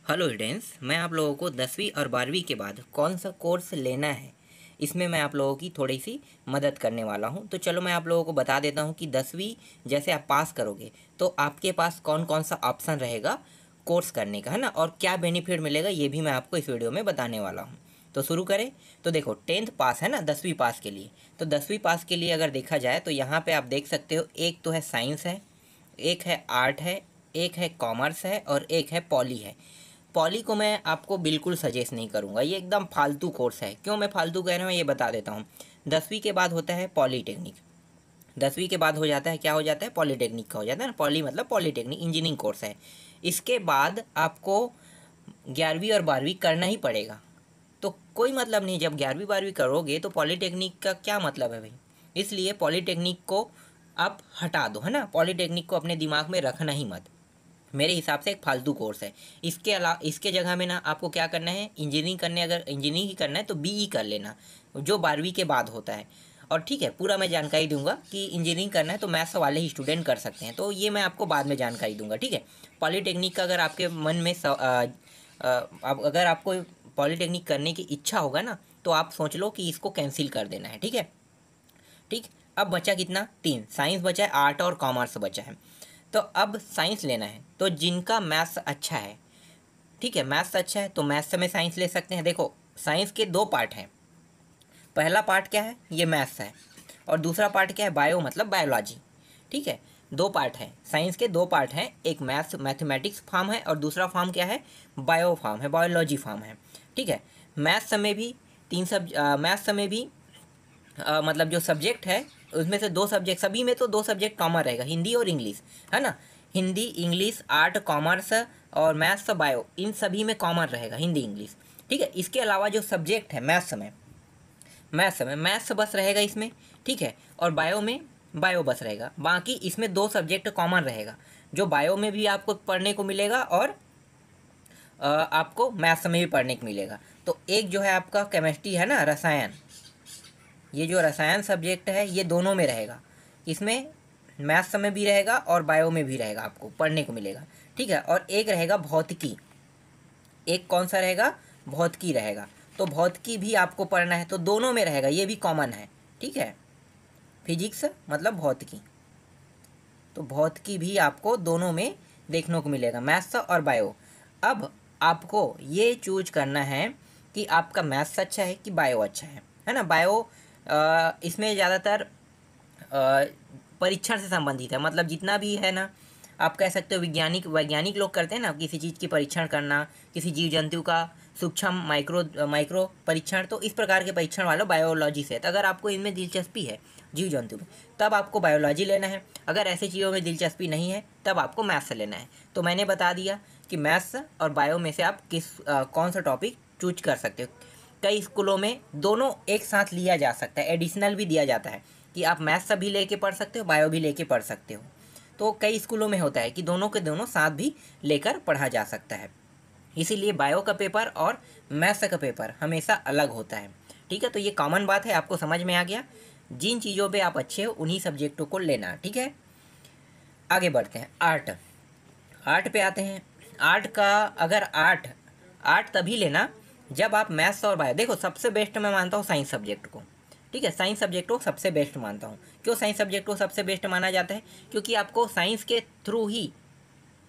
Hello students, मैं आप लोगों को 10वीं और 12वीं के बाद कौन सा कोर्स लेना है इसमें मैं आप लोगों की थोड़ी सी मदद करने वाला हूं। तो चलो मैं आप लोगों को बता देता हूं कि 10वीं जैसे आप पास करोगे तो आपके पास कौन कौन सा ऑप्शन रहेगा कोर्स करने का, है ना, और क्या बेनिफिट मिलेगा ये भी मैं आपको इस वीडियो में बताने वाला हूँ। तो शुरू करें। तो देखो 10th पास है ना, 10वीं पास के लिए। तो 10वीं पास के लिए अगर देखा जाए तो यहाँ पर आप देख सकते हो, एक तो है साइंस है, एक है आर्ट है, एक है कॉमर्स है और एक है पॉली है। पॉली को मैं आपको बिल्कुल सजेस्ट नहीं करूँगा, ये एकदम फालतू कोर्स है। क्यों मैं फालतू कह रहा हूँ ये बता देता हूँ। 10वीं के बाद होता है पॉलीटेक्निक, 10वीं के बाद हो जाता है, क्या हो जाता है, पॉलीटेक्निक का हो जाता है ना। पॉली मतलब पॉलीटेक्निक इंजीनियरिंग कोर्स है। इसके बाद आपको 11वीं और 12वीं करना ही पड़ेगा। तो कोई मतलब नहीं, जब 11वीं 12वीं करोगे तो पॉलीटेक्निक का क्या मतलब है भाई। इसलिए पॉलीटेक्निक को आप हटा दो, है ना, पॉलीटेक्निक को अपने दिमाग में रखना ही मत। मेरे हिसाब से एक फालतू कोर्स है। इसके अलावा इसके जगह में ना आपको क्या करना है, इंजीनियरिंग करने, अगर इंजीनियरिंग ही करना है तो बीई कर लेना, जो 12वीं के बाद होता है। और ठीक है, पूरा मैं जानकारी दूंगा कि इंजीनियरिंग करना है तो मैथ्स वाले ही स्टूडेंट कर सकते हैं, तो ये मैं आपको बाद में जानकारी दूंगा, ठीक है। पॉलीटेक्निक का अगर आपके मन में अगर आपको पॉलीटेक्निक करने की इच्छा होगा ना तो आप सोच लो कि इसको कैंसिल कर देना है, ठीक है। ठीक। अब बचा कितना, 3 साइंस बचा है, आर्ट और कॉमर्स बचा है। तो अब साइंस लेना है तो जिनका मैथ्स अच्छा है, ठीक है, मैथ्स अच्छा है तो मैथ्स में साइंस ले सकते हैं। देखो साइंस के 2 पार्ट हैं। पहला पार्ट क्या है, ये मैथ्स है, और दूसरा पार्ट क्या है, बायो मतलब बायोलॉजी, ठीक है। 2 पार्ट हैं, साइंस के 2 पार्ट हैं, एक मैथ्स मैथमेटिक्स फॉर्म है और दूसरा फॉर्म क्या है, बायो फॉर्म है, बायोलॉजी फॉर्म है, ठीक है। मैथ्स में भी मैथ्स में भी मतलब जो सब्जेक्ट है उसमें से 2 सब्जेक्ट, सभी में तो 2 सब्जेक्ट कॉमन रहेगा, हिंदी और इंग्लिश, है ना। हिंदी इंग्लिश आर्ट कॉमर्स और मैथ्स बायो, इन सभी में कॉमन रहेगा हिंदी इंग्लिश, ठीक है। इसके अलावा जो सब्जेक्ट है मैथ्स बस रहेगा इसमें, ठीक है, और बायो में बायो बस रहेगा। बाकी इसमें 2 सब्जेक्ट कॉमन रहेगा, जो बायो में भी आपको पढ़ने को मिलेगा और आपको मैथ्स में भी पढ़ने को मिलेगा। तो एक जो है आपका केमिस्ट्री है ना, रसायन, ये जो रसायन सब्जेक्ट है ये दोनों में रहेगा, इसमें मैथ्स में भी रहेगा और बायो में भी रहेगा, आपको पढ़ने को मिलेगा, ठीक है। और एक रहेगा भौतिकी, एक कौन सा रहेगा, भौतिकी रहेगा। तो भौतिकी भी आपको पढ़ना है तो दोनों में रहेगा, ये भी कॉमन है, ठीक है। फिजिक्स मतलब भौतिकी, तो भौतिकी भी आपको दोनों में देखने को मिलेगा, मैथ्स और बायो। अब आपको ये चूज करना है कि आपका मैथ्स अच्छा है कि बायो अच्छा है ना। बायो इसमें ज़्यादातर परीक्षण से संबंधित है, मतलब जितना भी है ना, आप कह सकते हो वैज्ञानिक लोग करते हैं ना, किसी चीज़ की परीक्षण करना, किसी जीव जंतु का सूक्ष्म माइक्रो परीक्षण, तो इस प्रकार के परीक्षण वाला बायोलॉजी से है। तो अगर आपको इनमें दिलचस्पी है, जीव जंतु में, तब आपको बायोलॉजी लेना है। अगर ऐसी चीज़ों में दिलचस्पी नहीं है तब आपको मैथ्स लेना है। तो मैंने बता दिया कि मैथ्स और बायो में से आप कौन सा टॉपिक चूज कर सकते हो। कई स्कूलों में दोनों एक साथ लिया जा सकता है, एडिशनल भी दिया जाता है कि आप मैथ्स भी लेके पढ़ सकते हो, बायो भी लेके पढ़ सकते हो। तो कई स्कूलों में होता है कि दोनों के दोनों साथ भी लेकर पढ़ा जा सकता है। इसीलिए बायो का पेपर और मैथ्स का पेपर हमेशा अलग होता है, ठीक है। तो ये कॉमन बात है, आपको समझ में आ गया। जिन चीज़ों पे आप अच्छे हो उन्हीं सब्जेक्टों को लेना, ठीक है। आगे बढ़ते हैं, आर्ट पे आते हैं। आर्ट का अगर आर्ट तभी लेना जब आप मैथ्स और बायो, देखो सबसे बेस्ट मैं मानता हूँ साइंस सब्जेक्ट को, ठीक है, साइंस सब्जेक्ट को सबसे बेस्ट मानता हूँ। क्यों साइंस सब्जेक्ट को सबसे बेस्ट माना जाता है, क्योंकि आपको साइंस के थ्रू ही,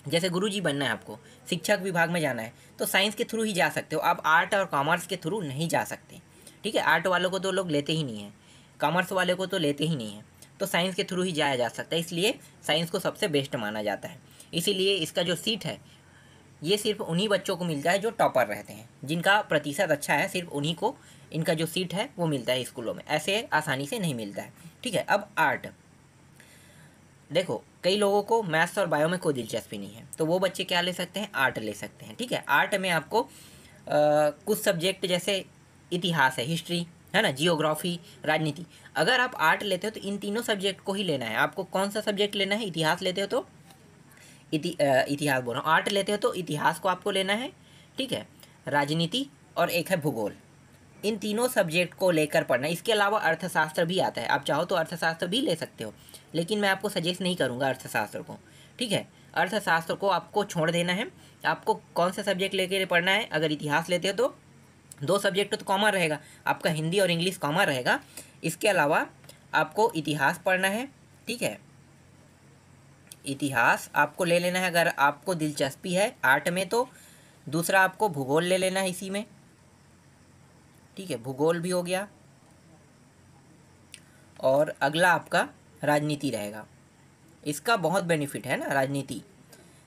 जैसे गुरुजी बनना है, आपको शिक्षक विभाग में जाना है तो साइंस के थ्रू ही जा सकते हो, आप आर्ट और कॉमर्स के थ्रू नहीं जा सकते, ठीक है। आर्ट वालों को तो लोग लेते ही नहीं हैं, कॉमर्स वाले को तो लेते ही नहीं हैं, तो साइंस के थ्रू ही जाया जा सकता है, इसलिए साइंस को सबसे बेस्ट माना जाता है। इसीलिए इसका जो सीट है ये सिर्फ उन्हीं बच्चों को मिलता है जो टॉपर रहते हैं, जिनका प्रतिशत अच्छा है, सिर्फ उन्हीं को इनका जो सीट है वो मिलता है स्कूलों में, ऐसे आसानी से नहीं मिलता है, ठीक है। अब आर्ट, देखो कई लोगों को मैथ्स और बायो में कोई दिलचस्पी नहीं है, तो वो बच्चे क्या ले सकते हैं, आर्ट ले सकते हैं, ठीक है। आर्ट में आपको कुछ सब्जेक्ट जैसे इतिहास है, हिस्ट्री है ना, जियोग्राफी, राजनीति। अगर आप आर्ट लेते हो तो इन तीनों सब्जेक्ट को ही लेना है। आपको कौन सा सब्जेक्ट लेना है, इतिहास लेते हो तो इतिहास बोल रहा हूँ, आर्ट लेते हो तो इतिहास को आपको लेना है, ठीक है, राजनीति और एक है भूगोल। इन तीनों सब्जेक्ट को लेकर पढ़ना। इसके अलावा अर्थशास्त्र भी आता है, आप चाहो तो अर्थशास्त्र भी ले सकते हो, लेकिन मैं आपको सजेस्ट नहीं करूँगा अर्थशास्त्र को, ठीक है। अर्थशास्त्र को आपको छोड़ देना है। आपको कौन सा सब्जेक्ट लेके पढ़ना है? अगर इतिहास लेते हो तो 2 सब्जेक्ट तो कॉमन रहेगा, आपका हिंदी और इंग्लिश कॉमन रहेगा। इसके अलावा आपको इतिहास पढ़ना है, ठीक है, इतिहास आपको ले लेना है अगर आपको दिलचस्पी है आर्ट में तो। दूसरा आपको भूगोल ले लेना है इसी में, ठीक है, भूगोल भी हो गया। और अगला आपका राजनीति रहेगा। इसका बहुत बेनिफिट है ना राजनीति।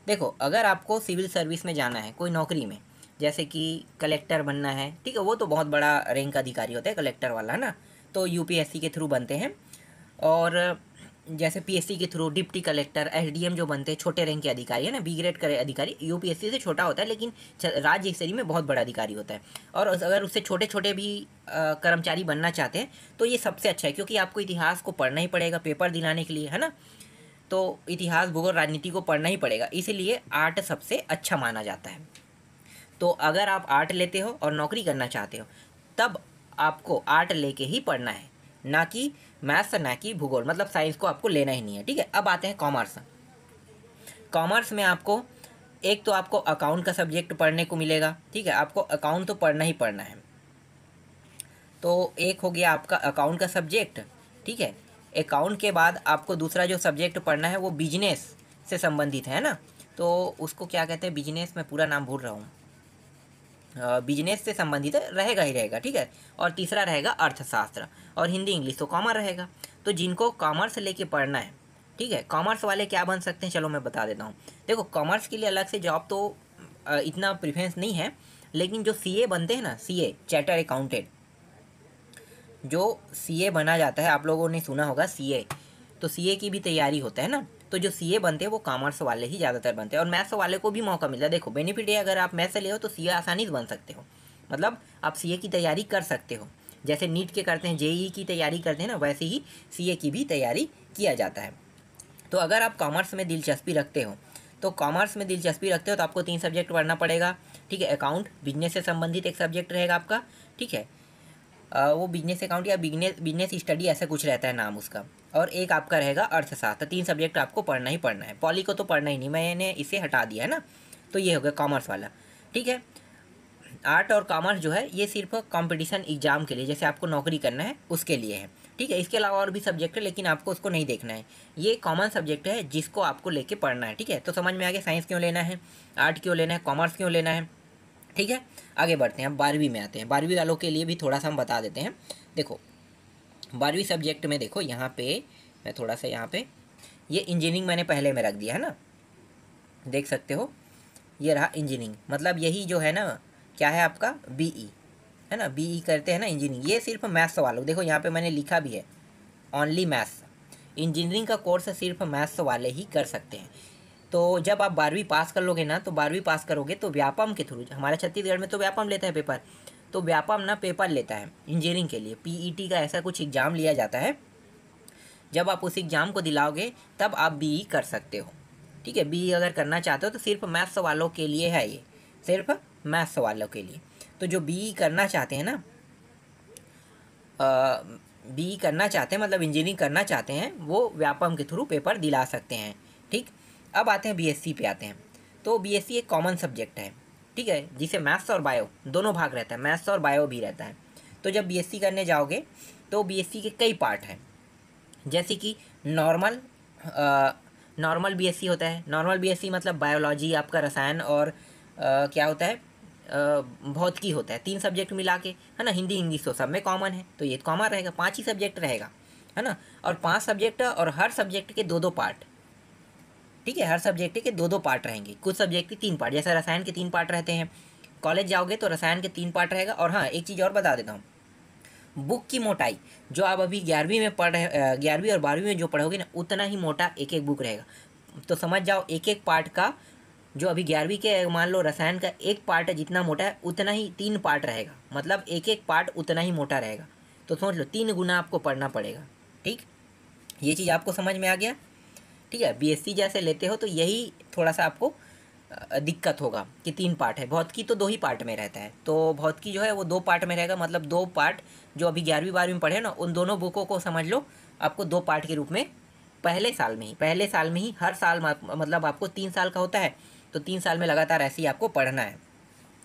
देखो, अगर आपको सिविल सर्विस में जाना है, कोई नौकरी में, जैसे कि कलेक्टर बनना है, ठीक है, वो तो बहुत बड़ा रैंक अधिकारी होता है कलेक्टर वाला, है ना, तो यूपीएससी के थ्रू बनते हैं। और जैसे पीएससी के थ्रू डिप्टी कलेक्टर, एसडीएम जो बनते हैं छोटे रैंक के अधिकारी, है ना, बी ग्रेड के अधिकारी, यूपीएससी से छोटा होता है लेकिन राज्य स्तरीय में बहुत बड़ा अधिकारी होता है। और अगर उससे छोटे छोटे भी कर्मचारी बनना चाहते हैं तो ये सबसे अच्छा है, क्योंकि आपको इतिहास को पढ़ना ही पड़ेगा पेपर दिलाने के लिए, है ना, तो इतिहास, भूगोल, राजनीति को पढ़ना ही पड़ेगा, इसीलिए आर्ट सबसे अच्छा माना जाता है। तो अगर आप आर्ट लेते हो और नौकरी करना चाहते हो तब आपको आर्ट लेके ही पढ़ना है, ना कि मैथ्स, ना कि भूगोल, मतलब साइंस को आपको लेना ही नहीं है, ठीक है। अब आते हैं कॉमर्स। कॉमर्स में आपको एक तो आपको अकाउंट का सब्जेक्ट पढ़ने को मिलेगा, ठीक है, आपको अकाउंट तो पढ़ना ही पढ़ना है। तो एक हो गया आपका अकाउंट का सब्जेक्ट, ठीक है। अकाउंट के बाद आपको दूसरा जो सब्जेक्ट पढ़ना है वो बिजनेस से संबंधित है ना, तो उसको क्या कहते हैं, बिजनेस, में पूरा नाम भूल रहा हूँ, बिजनेस से संबंधित रहेगा ही रहेगा, ठीक है। और तीसरा रहेगा अर्थशास्त्र, और हिंदी इंग्लिश तो कॉमन रहेगा। तो जिनको कॉमर्स लेके पढ़ना है, ठीक है, कॉमर्स वाले क्या बन सकते हैं, चलो मैं बता देता हूँ। देखो, कॉमर्स के लिए अलग से जॉब तो इतना प्रेफरेंस नहीं है, लेकिन जो सीए बनते हैं ना, सीए, चार्टर्ड अकाउंटेंट, जो सीए बना जाता है, आप लोगों ने सुना होगा सीए, तो सीए की भी तैयारी होता है ना, तो जो सीए बनते हैं वो कॉमर्स वाले ही ज़्यादातर बनते हैं। और मैथ्स वाले को भी मौका मिलता है। देखो, बेनिफिट है, अगर आप मैथ्स से ले हो तो सीए आसानी से बन सकते हो, मतलब आप सीए की तैयारी कर सकते हो, जैसे नीट के करते हैं, जेईई की तैयारी करते हैं ना, वैसे ही सीए की भी तैयारी किया जाता है। तो अगर आप कॉमर्स में दिलचस्पी रखते हो तो आपको 3 सब्जेक्ट पढ़ना पड़ेगा, ठीक है। अकाउंट, बिजनेस से संबंधित एक सब्जेक्ट रहेगा आपका, ठीक है, वो बिजनेस अकाउंट या बिजनेस स्टडी ऐसा कुछ रहता है नाम उसका। और एक आपका रहेगा अर्थशास्त्र। 3 सब्जेक्ट आपको पढ़ना ही पढ़ना है। पॉली को तो पढ़ना ही नहीं, मैंने इसे हटा दिया है ना, तो ये हो गया कॉमर्स वाला, ठीक है। आर्ट और कॉमर्स जो है ये सिर्फ कंपटीशन एग्जाम के लिए, जैसे आपको नौकरी करना है उसके लिए है, ठीक है। इसके अलावा और भी सब्जेक्ट है लेकिन आपको उसको नहीं देखना है, ये कॉमन सब्जेक्ट है जिसको आपको लेके पढ़ना है, ठीक है। तो समझ में आ गया साइंस क्यों लेना है, आर्ट क्यों लेना है, कॉमर्स क्यों लेना है, ठीक है। आगे बढ़ते हैं, अब 12वीं में आते हैं। 12वीं वालों के लिए भी थोड़ा सा हम बता देते हैं। देखो, 12वीं सब्जेक्ट में देखो, यहाँ पे मैं थोड़ा सा, यहाँ पे ये इंजीनियरिंग मैंने पहले में रख दिया है ना, देख सकते हो, ये रहा इंजीनियरिंग, मतलब यही जो है ना, क्या है आपका बीई, है ना, बीई करते हैं ना इंजीनियरिंग। ये सिर्फ मैथ्स वालों, देखो यहाँ पे मैंने लिखा भी है ओनली मैथ्स, इंजीनियरिंग का कोर्स सिर्फ मैथ्स वाले ही कर सकते हैं। तो जब आप 12वीं पास कर लोगे ना, तो 12वीं पास करोगे तो व्यापम के थ्रू, हमारे छत्तीसगढ़ में तो व्यापम लेता है पेपर, तो व्यापम ना पेपर लेता है इंजीनियरिंग के लिए, पीईटी का ऐसा कुछ एग्ज़ाम लिया जाता है। जब आप उस एग्ज़ाम को दिलाओगे तब आप बीई कर सकते हो, ठीक है। बीई अगर करना चाहते हो तो सिर्फ मैथ्स वालों के लिए है, ये सिर्फ मैथ्स वालों के लिए। तो जो बीई करना चाहते हैं ना, बीई करना चाहते हैं, मतलब इंजीनियरिंग करना चाहते हैं, वो व्यापम के थ्रू पेपर दिला सकते हैं, ठीक। अब आते हैं बीएससी पे आते हैं। तो बीएससी एक कॉमन सब्जेक्ट है, ठीक है, जिसे मैथ्स और बायो दोनों भाग रहता है, मैथ्स और बायो भी रहता है। तो जब बीएससी करने जाओगे तो बीएससी के कई पार्ट हैं, जैसे कि नॉर्मल बीएससी होता है। नॉर्मल बीएससी मतलब बायोलॉजी, आपका रसायन और क्या होता है, भौतिकी होता है, 3 सब्जेक्ट मिला के, है ना। हिंदी इंग्लिश तो सब में कॉमन है, तो ये कॉमन रहेगा, 5 ही सब्जेक्ट रहेगा, है ना। और 5 सब्जेक्ट और हर सब्जेक्ट के 2-2 पार्ट, ठीक है, हर सब्जेक्ट के 2-2 पार्ट रहेंगे। कुछ सब्जेक्ट के 3 पार्ट, जैसे रसायन के 3 पार्ट रहते हैं, कॉलेज जाओगे तो रसायन के 3 पार्ट रहेगा। और हाँ, एक चीज़ और बता देता हूँ, बुक की मोटाई जो आप अभी 11वीं में पढ़ रहे, 11वीं और 12वीं में जो पढ़ोगे ना, उतना ही मोटा एक एक बुक रहेगा। तो समझ जाओ, एक एक पार्ट का, जो अभी 11वीं के मान लो रसायन का एक पार्ट जितना मोटा है, उतना ही 3 पार्ट रहेगा, मतलब एक एक पार्ट उतना ही मोटा रहेगा। तो समझ लो 3 गुना आपको पढ़ना पड़ेगा, ठीक। ये चीज़ आपको समझ में आ गया, ठीक है। बीएससी जैसे लेते हो तो यही थोड़ा सा आपको दिक्कत होगा कि 3 पार्ट है। भौतिकी तो 2 ही पार्ट में रहता है, तो भौतिकी जो है वो 2 पार्ट में रहेगा, मतलब 2 पार्ट जो अभी 11वीं 12वीं में पढ़े ना, उन दोनों बुकों को समझ लो आपको 2 पार्ट के रूप में पहले साल में ही हर साल मतलब आपको 3 साल का होता है, तो 3 साल में लगातार ऐसे ही आपको पढ़ना है।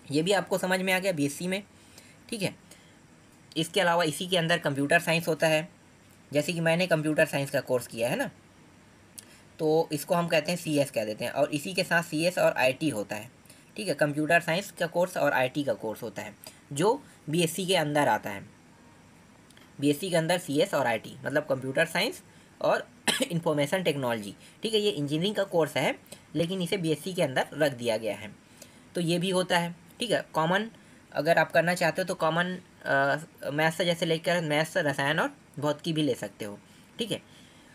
ये भी आपको समझ में आ गया बीएससी में, ठीक है। इसके अलावा इसी के अंदर कंप्यूटर साइंस होता है, जैसे कि मैंने कंप्यूटर साइंस का कोर्स किया है ना, तो इसको हम कहते हैं सीएस कह देते हैं, और इसी के साथ सीएस और आईटी होता है, ठीक है। कंप्यूटर साइंस का कोर्स और आईटी का कोर्स होता है जो बीएससी के अंदर आता है। बीएससी के अंदर सीएस और आईटी मतलब कंप्यूटर साइंस और इंफॉर्मेशन टेक्नोलॉजी, ठीक है। ये इंजीनियरिंग का कोर्स है लेकिन इसे बीएससी के अंदर रख दिया गया है, तो ये भी होता है, ठीक है। कॉमन अगर आप करना चाहते हो तो कॉमन मैथ्स से जैसे लेकर मैथ्स, रसायन और भौतिकी भी ले सकते हो, ठीक है।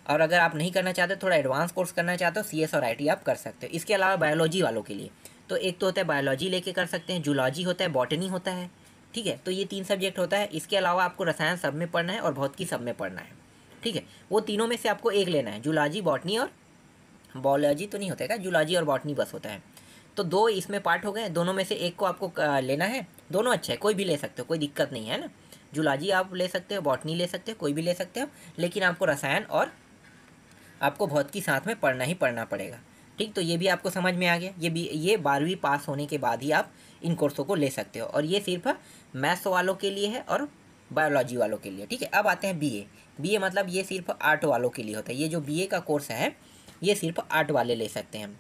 और अगर आप नहीं करना चाहते, थोड़ा एडवांस कोर्स करना चाहते हो, सीएस और आईटी आप कर सकते हो। इसके अलावा बायोलॉजी वालों के लिए तो एक तो होता है बायोलॉजी लेके कर सकते हैं, जूलॉजी होता है, बॉटनी होता है, ठीक है। तो ये 3 सब्जेक्ट होता है। इसके अलावा आपको रसायन सब में पढ़ना है और भौतिकी सब में पढ़ना है, ठीक है। वो तीनों में से आपको एक लेना है, जूलॉजी, बॉटनी और बायोलॉजी तो नहीं होता है क्या, जूलॉजी और बॉटनी बस होता है। तो 2 इसमें पार्ट हो गए, दोनों में से एक को आपको लेना है। दोनों अच्छे हैं, कोई भी ले सकते हो, कोई दिक्कत नहीं है ना। जूलॉजी आप ले सकते हो, बॉटनी ले सकते हो, कोई भी ले सकते हो, लेकिन आपको रसायन और आपको भौतिकी साथ में पढ़ना ही पढ़ना पड़ेगा, ठीक। तो ये भी आपको समझ में आ गया। ये 12वीं पास होने के बाद ही आप इन कोर्सों को ले सकते हो, और ये सिर्फ मैथ्स वालों के लिए है और बायोलॉजी वालों के लिए, ठीक है। अब आते हैं बीए मतलब ये सिर्फ आर्ट वालों के लिए होता है। ये जो बीए का कोर्स है ये सिर्फ आर्ट वाले ले सकते हैं।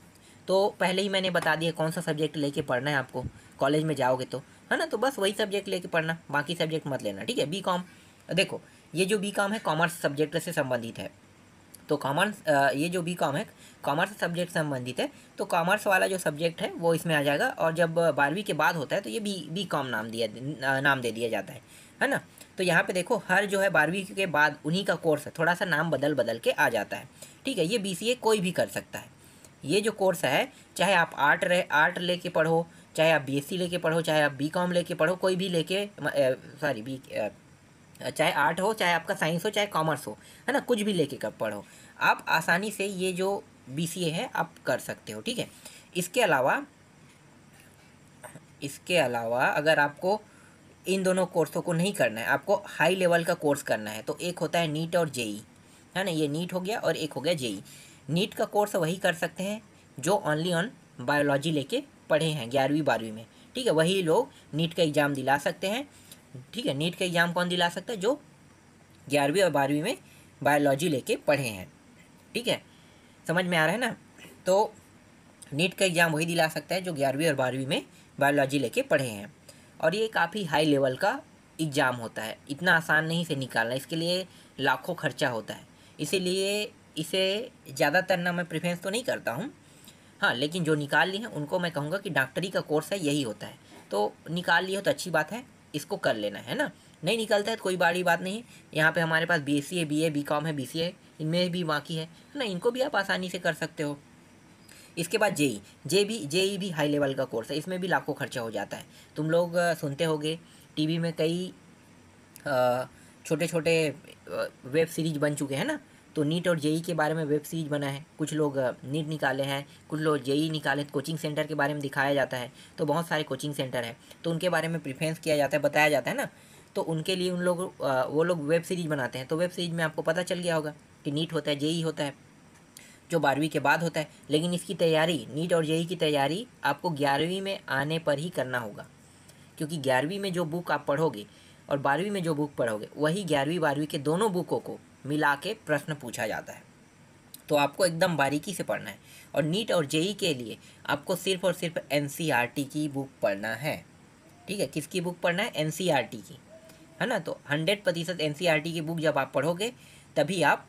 तो पहले ही मैंने बता दिया कौन सा सब्जेक्ट लेके पढ़ना है आपको कॉलेज में जाओगे तो, है ना। तो बस वही सब्जेक्ट लेके पढ़ना, बाकी सब्जेक्ट मत लेना, ठीक है। बीकॉम देखो, ये जो बीकॉम है कॉमर्स सब्जेक्ट से संबंधित है, तो कॉमर्स ये जो बीकॉम है कॉमर्स सब्जेक्ट संबंधित है, तो कॉमर्स वाला जो सब्जेक्ट है वो इसमें आ जाएगा। और जब 12वीं के बाद होता है तो ये बीकॉम नाम दे दिया जाता है ना। तो यहाँ पे देखो हर जो है 12वीं के बाद उन्हीं का कोर्स है, थोड़ा सा नाम बदल के आ जाता है, ठीक है। ये बीसीए कोई भी कर सकता है। ये जो कोर्स है, चाहे आप आर्ट लेके पढ़ो, चाहे आप बीएससी लेके पढ़ो, चाहे आप बीकॉम लेके पढ़ो, कोई भी लेके चाहे आर्ट हो, चाहे आपका साइंस हो, चाहे कॉमर्स हो, है ना, कुछ भी लेके कब पढ़ो, आप आसानी से ये जो बीसीए है आप कर सकते हो, ठीक है। इसके अलावा अगर आपको इन दोनों कोर्सों को नहीं करना है, आपको हाई लेवल का कोर्स करना है, तो एक होता है नीट और जेई, है ना। ये नीट हो गया और एक हो गया जेई। नीट का कोर्स वही कर सकते हैं जो ओनली ऑन बायोलॉजी लेके पढ़े हैं 11वीं 12वीं में, ठीक है। वही लोग नीट का एग्ज़ाम दिला सकते हैं, ठीक है। नीट का एग्ज़ाम कौन दिला सकता है, जो 11वीं और 12वीं में बायोलॉजी लेके पढ़े हैं, ठीक है। समझ में आ रहा है ना। तो नीट का एग्ज़ाम वही दिला सकता है जो 11वीं और 12वीं में बायोलॉजी लेके पढ़े हैं, और ये काफ़ी हाई लेवल का एग्ज़ाम होता है, इतना आसान नहीं से निकालना, इसके लिए लाखों खर्चा होता है। इसीलिए इसे ज़्यादातर ना मैं प्रेफरेंस तो नहीं करता हूँ, हाँ, लेकिन जो निकाल लिए हैं उनको मैं कहूँगा कि डॉक्टरी का कोर्स है यही होता है, तो निकाल लिए हो तो अच्छी बात है, इसको कर लेना है ना। नहीं निकलता है तो कोई बड़ी बात नहीं, यहाँ पे हमारे पास बीएससी है, बीए, बीकॉम है, बीसीए है, इनमें भी बाकी है ना, इनको भी आप आसानी से कर सकते हो। इसके बाद जेई भी हाई लेवल का कोर्स है, इसमें भी लाखों खर्चा हो जाता है। तुम लोग सुनते होगे टीवी में कई छोटे छोटे वेब सीरीज बन चुके हैं ना, तो नीट और जेई के बारे में वेब सीरीज बना है, कुछ लोग नीट निकाले हैं, कुछ लोग जेई निकाले, कोचिंग सेंटर के बारे में दिखाया जाता है, तो बहुत सारे कोचिंग सेंटर है, तो उनके बारे में प्रेफरेंस किया जाता है, बताया जाता है ना, तो उनके लिए वो लोग वेब सीरीज बनाते हैं। तो वेब सीरीज में आपको पता चल गया होगा कि नीट होता है, जेई होता है, जो 12वीं के बाद होता है, लेकिन इसकी तैयारी, नीट और जेई की तैयारी आपको 11वीं में आने पर ही करना होगा, क्योंकि 11वीं में जो बुक आप पढ़ोगे और 12वीं में जो बुक पढ़ोगे वही 11वीं 12वीं के दोनों बुकों को मिला के प्रश्न पूछा जाता है, तो आपको एकदम बारीकी से पढ़ना है। और नीट और जेई के लिए आपको सिर्फ और सिर्फ एनसीईआरटी की बुक पढ़ना है, ठीक है। किसकी बुक पढ़ना है, एनसीईआरटी की, है ना। तो 100% एनसीईआरटी की बुक जब आप पढ़ोगे तभी आप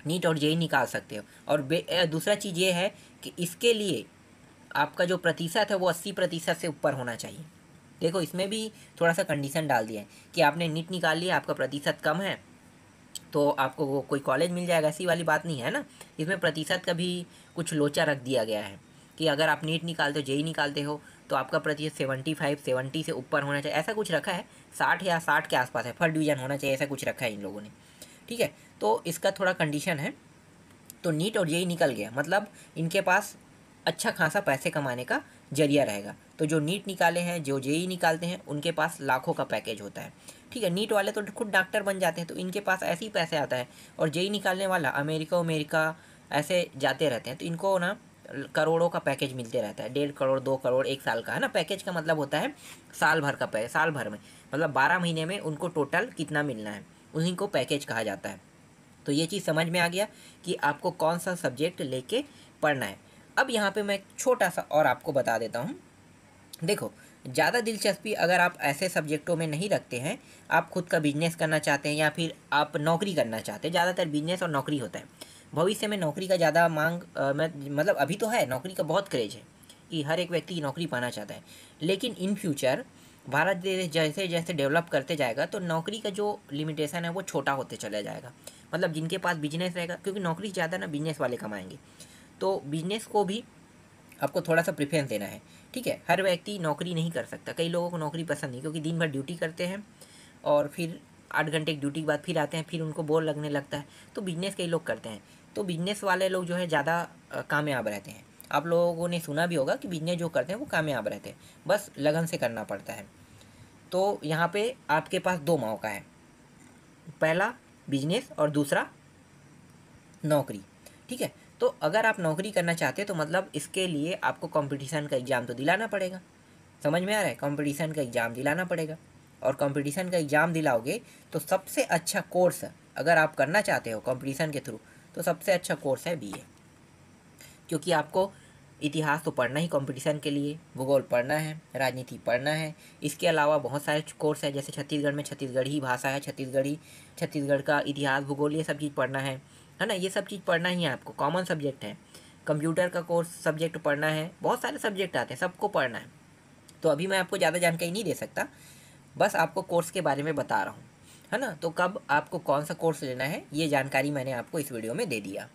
नीट और जेई निकाल सकते हो। और दूसरा चीज़ ये है कि इसके लिए आपका जो प्रतिशत है वो 80% से ऊपर होना चाहिए। देखो इसमें भी थोड़ा सा कंडीशन डाल दिया है कि आपने नीट निकाल लिया, आपका प्रतिशत कम है तो आपको वो कोई कॉलेज मिल जाएगा, ऐसी वाली बात नहीं है ना। इसमें प्रतिशत का भी कुछ लोचा रख दिया गया है कि अगर आप नीट निकालते हो, जेई निकालते हो, तो आपका प्रतिशत 70 से ऊपर होना चाहिए, ऐसा कुछ रखा है। 60 या 60 के आसपास है, फर्स्ट डिवीज़न होना चाहिए, ऐसा कुछ रखा है इन लोगों ने, ठीक है। तो इसका थोड़ा कंडीशन है। तो नीट और जेई निकल गया मतलब इनके पास अच्छा खासा पैसे कमाने का जरिया रहेगा। तो जो नीट निकाले हैं, जो जेई निकालते हैं, उनके पास लाखों का पैकेज होता है। ठीक है, नीट वाले तो खुद डॉक्टर बन जाते हैं, तो इनके पास ऐसे ही पैसे आता है। और जेई निकालने वाला अमेरिका ऐसे जाते रहते हैं, तो इनको ना करोड़ों का पैकेज मिलते रहता है, 1.5 करोड़ 2 करोड़ 1 साल का, है ना। पैकेज का मतलब होता है साल भर का पैकेज, साल भर में मतलब 12 महीने में उनको टोटल कितना मिलना है, उन्हीं को पैकेज कहा जाता है। तो ये चीज़ समझ में आ गया कि आपको कौन सा सब्जेक्ट लेके पढ़ना है। अब यहाँ पे मैं छोटा सा और आपको बता देता हूँ। देखो, ज़्यादा दिलचस्पी अगर आप ऐसे सब्जेक्टों में नहीं रखते हैं, आप खुद का बिजनेस करना चाहते हैं या फिर आप नौकरी करना चाहते हैं, ज़्यादातर बिजनेस और नौकरी होता है। भविष्य में नौकरी का ज़्यादा मांग मतलब अभी तो है, नौकरी का बहुत क्रेज है कि हर एक व्यक्ति नौकरी पाना चाहता है। लेकिन इन फ्यूचर भारत देश जैसे जैसे डेवलप करते जाएगा, तो नौकरी का जो लिमिटेशन है वो छोटा होते चला जाएगा। मतलब जिनके पास बिजनेस रहेगा, क्योंकि नौकरी ज़्यादा ना बिजनेस वाले कमाएंगे, तो बिजनेस को भी आपको थोड़ा सा प्रेफरेंस देना है। ठीक है, हर व्यक्ति नौकरी नहीं कर सकता, कई लोगों को नौकरी पसंद नहीं, क्योंकि दिन भर ड्यूटी करते हैं और फिर 8 घंटे की ड्यूटी के बाद फिर आते हैं, फिर उनको बोर लगने लगता है। तो बिजनेस कई लोग करते हैं, तो बिजनेस वाले लोग जो है ज़्यादा कामयाब रहते हैं। आप लोगों ने सुना भी होगा कि बिजनेस जो करते हैं वो कामयाब रहते हैं, बस लगन से करना पड़ता है। तो यहाँ पे आपके पास 2 मौका है, पहला बिजनेस और दूसरा नौकरी। ठीक है, तो अगर आप नौकरी करना चाहते हैं तो मतलब इसके लिए आपको कंपटीशन का एग्ज़ाम तो दिलाना पड़ेगा। समझ में आ रहा है, कंपटीशन का एग्ज़ाम दिलाना पड़ेगा। और कंपटीशन का एग्ज़ाम दिलाओगे तो सबसे अच्छा कोर्स अगर आप करना चाहते हो कंपटीशन के थ्रू, तो सबसे अच्छा कोर्स है बीए। क्योंकि आपको इतिहास तो पढ़ना ही कंपटीशन के लिए, भूगोल पढ़ना है, राजनीति पढ़ना है, इसके अलावा बहुत सारे कोर्स है, जैसे छत्तीसगढ़ में छत्तीसगढ़ी भाषा है, छत्तीसगढ़ का इतिहास भूगोल ये सब चीज़ पढ़ना है ना। ये सब चीज़ पढ़ना ही है आपको, कॉमन सब्जेक्ट है। कंप्यूटर का कोर्स सब्जेक्ट पढ़ना है, बहुत सारे सब्जेक्ट आते हैं, सबको पढ़ना है। तो अभी मैं आपको ज़्यादा जानकारी नहीं दे सकता, बस आपको कोर्स के बारे में बता रहा हूँ, है ना। तो कब आपको कौन सा कोर्स लेना है ये जानकारी मैंने आपको इस वीडियो में दे दिया।